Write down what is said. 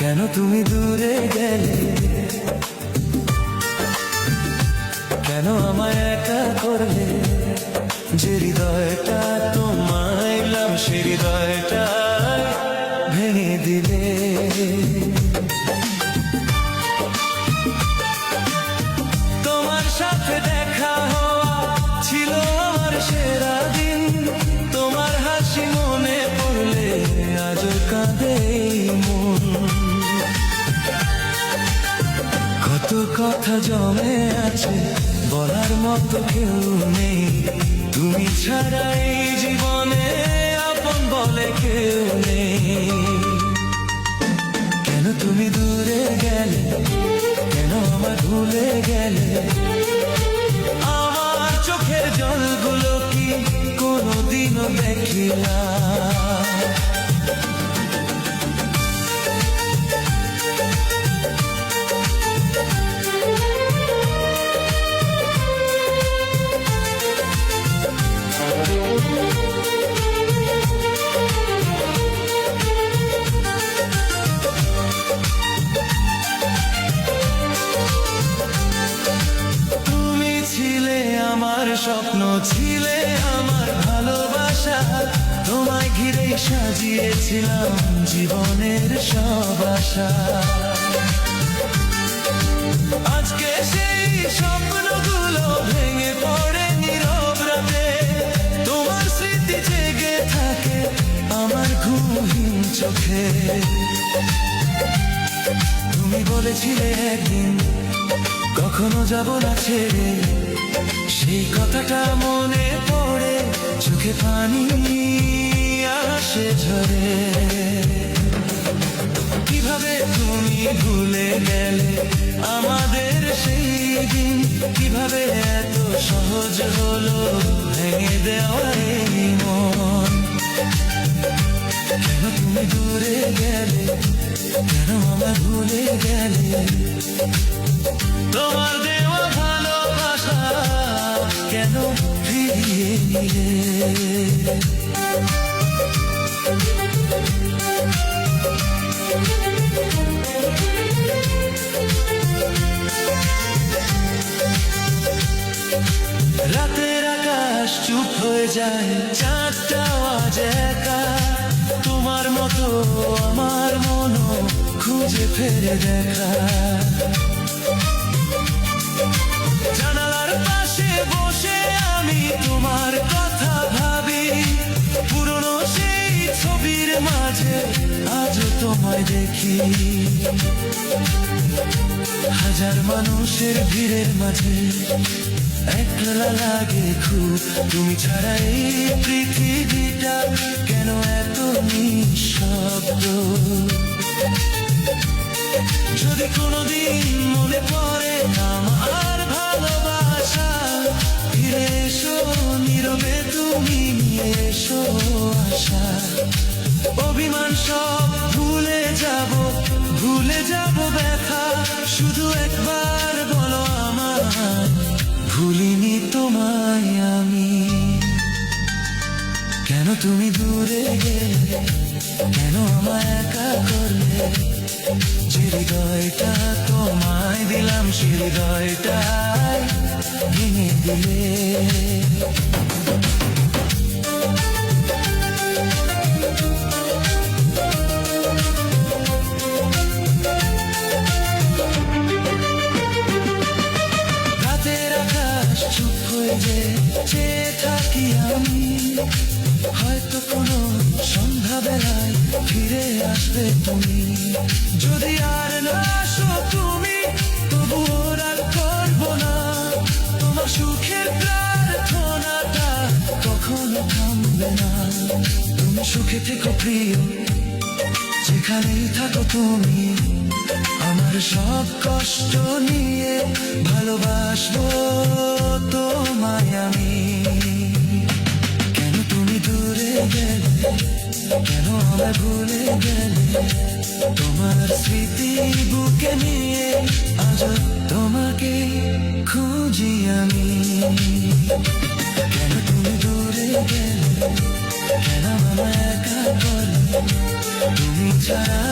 কেন তুমি দূরে গেলে, কেন আমায় একা করলে, যে হৃদয়টা তোমায় দিলাম সে হৃদয়টা ভেঙে দিলে। তোমার সাথে দেখা হওয়া ছিল আমার সেরা দিন, তোমার হাসি মনে পড়লে আজও কাঁদে মন। কত কথা জমে আছে বলার মতো কেউ নেই, তুমি ছাড়া এই জীবনে আপন বলে কেউ নেই। কেন তুমি দূরে গেলে, কেন আমার ভুলে গেলে, আমার চোখের জলগুলো কি কোনোদিনও দেখিলা। আমার স্বপ্ন ছিলে আমার ভালোবাসা, তোমায় ঘিরে সাজিয়েছিলাম জীবনের সব আশা। আজকে সেই স্বপ্নগুলো ভেঙে পড়ে নীরব রাতে, তোমার স্মৃতি জেগে থাকে আমার ঘুমহীন চোখে। তুমি বলেছিলে একদিন কখনো যাব না ছেড়ে, সেই কথাটা মনে পড়ে চোখে পানি আসে ঝরে। কিভাবে তুমি ভুলে গেলে আমাদের সেই দিন, কিভাবে এত সহজ হলো ভেঙে দেওয়া এই মন। কেন তুমি দূরে গেলে, কেন আমার ভুলে গেলে, তোমার দেওয়া ভালোবাসা কেন ফিরিয়ে নিলে। রাতের আকাশ চুপ হয়ে যায়, চাঁদটা আজ একা, তোমার মতো আমার মনও খুঁজে ফেরে দেখা। জানালার পাশে বসে আমি তোমার কথা ভাবি, পুরনো সেই ছবির মাঝে আজও তোমায় দেখি। হাজার মানুষের ভিড়ের মাঝে একলা লাগে খুব, তুমি ছাড়া এই পৃথিবীটা কেন এত নিঃশব্দ। যদি কোনোদিন মনে পড়ে আমার ভালোবাসা, ফিরে এসো নীরবে তুমি, নিয়ে এসো আশা। অভিমান সব ভুলে যাব ব্যথা, শুধু একবার বলো আমায় ভুলিনি তোমায় আমি। কেন তুমি দূরে গেলে, কেন আমায় একা করলে, যে হৃদয়টা তোমায় দিলাম সে হৃদয়টাই ভেঙে দিলে। রাতের আকাশ চুপ হয়ে চেয়ে থাকি আমি, হয়তো কোনো সন্ধ্যাবেলায় ফিরে আসবে তুমি। যদি আর না আসো তুমি, তবুও রাগ করবো না, তোমার সুখের প্রার্থনাটা কখনো থামবে না। তুমি সুখে থেকো প্রিয়, যেখানেই থাকো তুমি, আমার সব কষ্ট নিয়ে ভালোবাসবো তোমায় আমি। কেন তুমি দূরে গেলে, কেন আমায় ভুলে গেলে, তোমার স্মৃতি বুকে নিয়ে আজ তোমাকে খুঁজি আমি। কেন তুমি দূরে গেলে, কেন আমায় একা করলে, তুমি ছাড়া